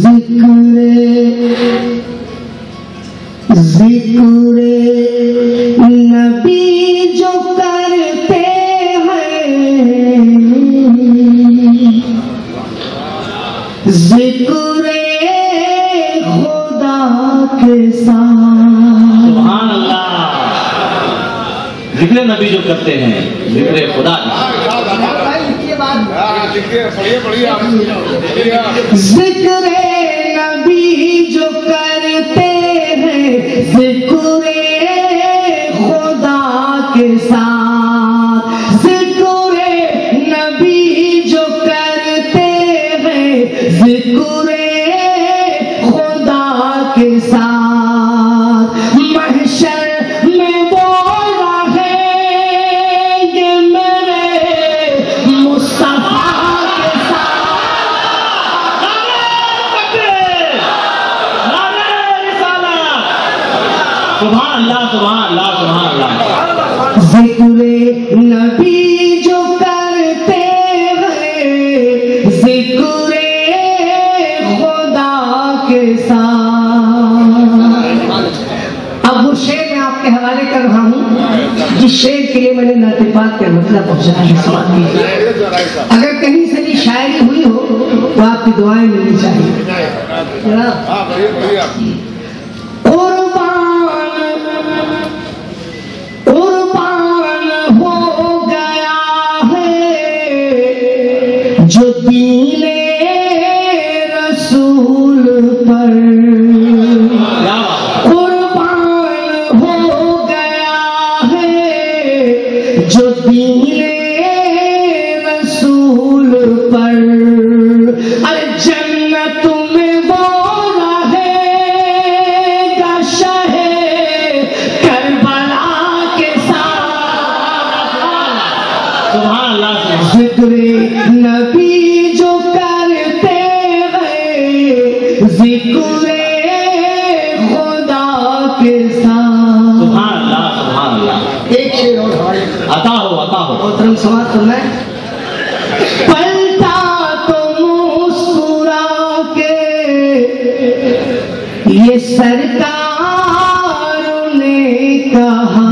ذکر نبی جو کرتے ہیں، ذکر خدا کے ساتھ. سبحان اللہ. ذکر نبی جو کرتے ہیں ذکر خدا کے ساتھ. ذکر نبی جو کرتے ہیں ذکر خدا کے ساتھ، ذکر نبی جو کرتے ہیں ذکر خدا کے ساتھ، محشر میں وہ رہیں گے میرے مصطفیٰ کے ساتھ. سبحان اللہ سبحان اللہ سبحان اللہ. ذکر نبی جو کرتے ہیں ذکر خدا کے ساتھ. اب وہ شعر میں آپ کے حوالے کر رہا ہوں جس شعر کے لیے میں نے نعت پاک کا مطلب پہنچایا ہے. سماعت کیجیے. اگر کہیں سے بھی شاعری ہوئی ہو تو آپ کی دعائیں ملنی چاہیے. جو دین رسول پر قربان ہو گیا ہے، جو دین رسول پر، ارے جنت میں وہ رہے گا شہ کربلا کے ساتھ. سبحان اللہ. ذکر نبی جو کرتے ہیں ذکر خدا کے ساتھ. سبحان اللہ سبحان اللہ. ایک شعر اور عطا ہو عطا ہو. محترم سماعت فرمائیں. پلٹا تو مسکرا کے یہ سرکار نے کہا،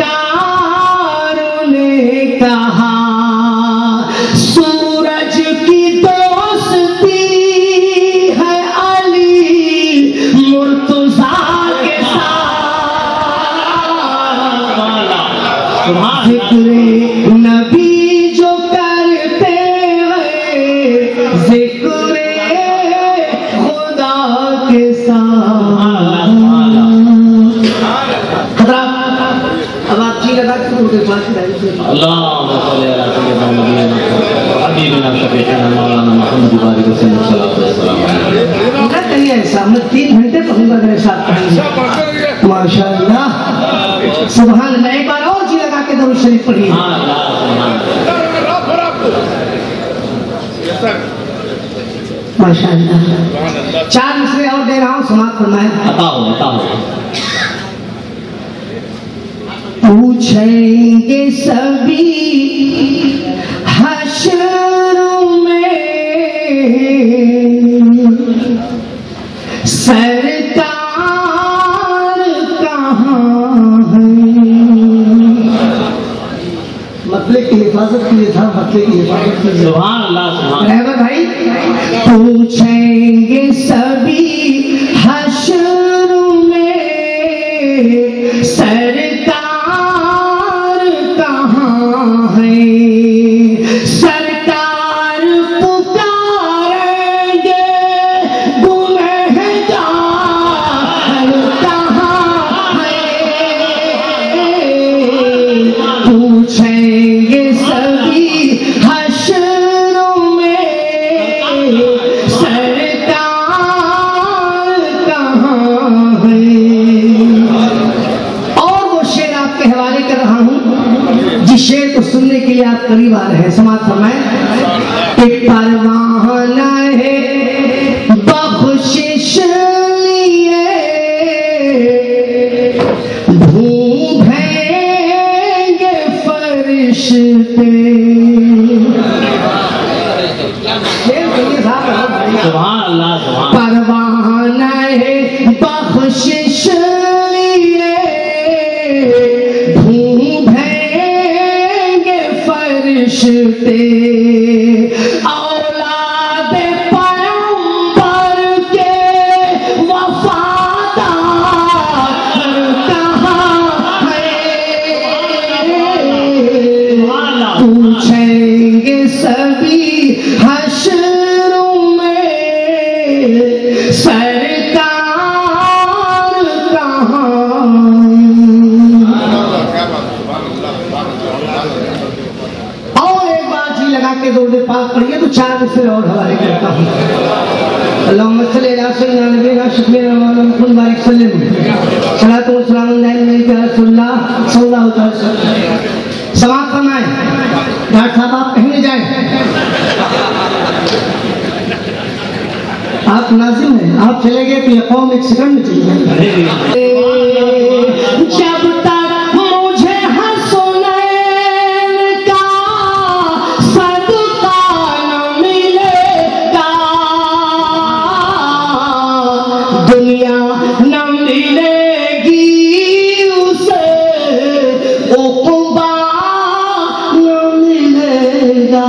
سرکار نے کہا سورج کی دوستی ہے علی مرتضیٰ کے ساتھ. ذکر نبی جو کرتے ہیں ذکر خدا کے ساتھ. اللهم صل على سيدنا ونبينا حبيبنا شفيعنا مولانا محمد بارك وسلم صلاة والسلام علیہ. نہ کہیے ایسا، میں 3 گھنٹے پڑھوں گا میرے ساتھ پڑھیں گے. ماشاء اللہ سبحان اللہ. ایک بار اور جی لگا کے درود شریف پڑھیے. ماشاء اللہ. 4 مصرے اور دے رہا ہوں، سماعت فرمائیں. عطا ہو عطا ہو. پوچھیں گے سبھی حشر میں سرکار کہاں ہے. مطلب کی حفاظت کے لیے تھا، مطلب کی حفاظت کے لیے. سبحان اللہ سبحان. رہبر بھائی پوچھیں گے سبھی حشر میں سرکار سرکار پکاریں گے گنہگار کہاں ہے. پوچھیں گے سبھی حشر میں سرکار کہاں ہے. اور وہ شعر آپ کے حوالے کر رہا ہوں جس شعر کو سننے کے لیے آپ قریب آ رہے ہیں. سماعت فرمائیں. ایک پروانہ ہے حشر میں سرکار کہاں. اور ایک بار جی لگا کے درود پاک پڑھیے تو 4 مصرے اور حوالے کرتا ہوں. اللہم صلی علی سیدنا نبینا شفیعنا مولانا محمد بارک وسلم صلاۃ و سلام علیہ رسول اللہ صلی اللہ علیہ وسلم. سماعت فرمائیں. ڈاکٹر صاحب آپ کہیں نہ جائیں. آپ ناظم ہیں, آپ چلے گئے تو یہ قوم 1 سیکنڈ میں چلی جائے. جب تک مجھے حسنین کا صدقہ نہ ملے گا, دنیا نہ ملے گی اسے, عقبہ نہ ملے گا.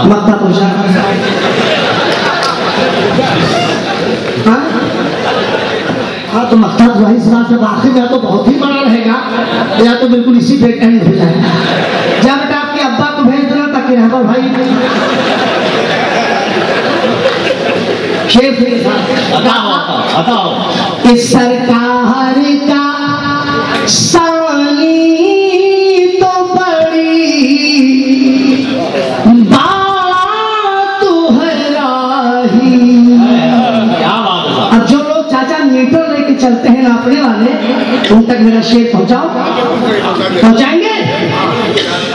مکہ پہنچا. ہاں تو مقصد وہی صاحب جب آخر یا تو بہت ہی بڑا رہے گا یا تو بالکل اسی پہ اینڈ ہو جائے گا. جب بیٹا آپ کے ابا کو بھیج دینا تاکہ رہبر بھائی شیف اس سرکار کا ثانی تو بڑی بات ہے راہی. اب جو لوگ چاچا میٹر لے کے چلتے ہیں ناپنے والے, ان تک میرا شعر پہنچاؤ. پہنچائیں گے.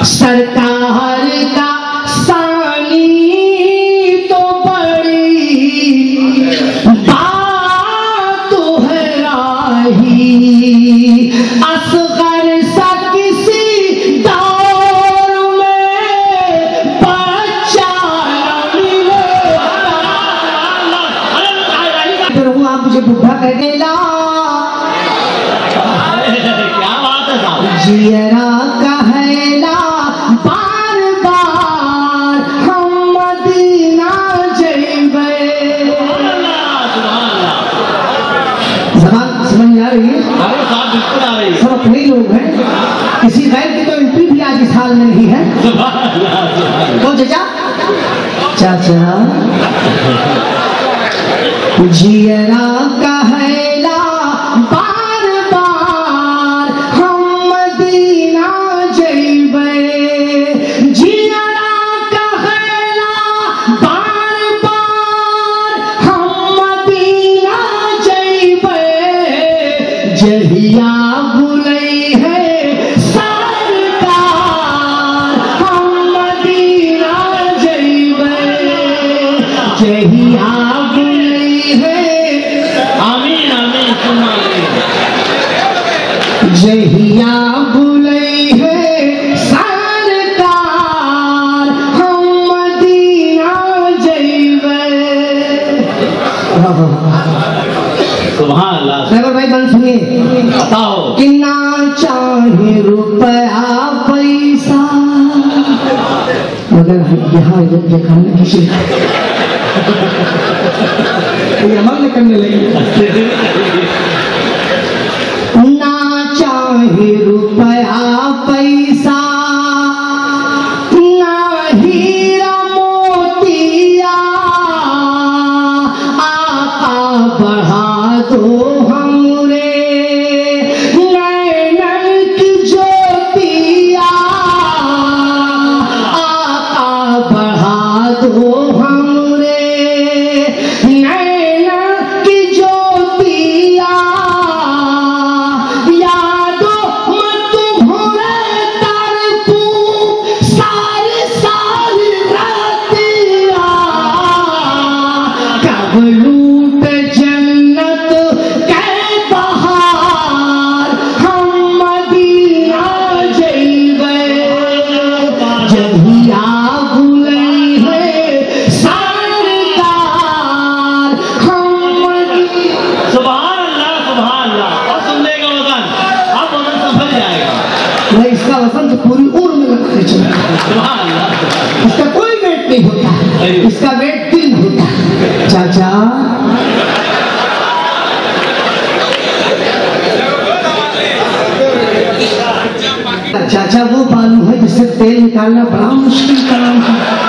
سرکار کا ثانی تو بڑی بات ہے راہی, اصغر سا کسی دور میں بچہ نہ ملے گا. پھر وہ آپ مجھے بڈھا کہہ دے لا جیرا کہلا بار بار ہم مدینہ جیبے. زبان سمجھ آ رہی ہے؟ سب اپنے لوگ ہیں, کسی غیر کی تو انٹری بھی آج اس حال میں نہیں ہے. تو چچا چاچا جیرا کہلا بار بار ہم مدینہ جیبے, جیرا کہلا بار بار ہم مدینہ جیبے, جہیا بلئی ہے سرکار ہم مدینہ جیبے, جہیا جہیا بلئی ہے سرکار ہم مدینہ جیبے. سبحان اللہ. ڈرائیور بھائی بند سنیے. بتاؤ کہ نہ چاہے روپیہ پیسہ, مگر یہاں دکھانے کسی عمل کرنے لگے. نہ چاہے روپیہ پیسہ, نہ ہیرا موتیا, آقا بڑھا دو ہمرے نینن کی جوتیا, آقا بڑھا دو ہمرے نینن کی جوتیا. لوٹ جنت کے بہار ہم مدینہ جیبے, جہیا بلئی ہے سرکار ہم مدینہ. سبحان اللہ سبحان اللہ. اور سننے کا وزن اب وزن سنبھل جائے گا. میں اس کا وزن تو پوری عمر میں رکھتے چلا. سبحان اللہ. اس کا کوئی ویٹ نہیں ہوتا, اس کا ویٹ دل ہوتا. چاچا چاچا وہ بالو ہے جس سے تیل نکالنا بڑا مشکل کام ہے.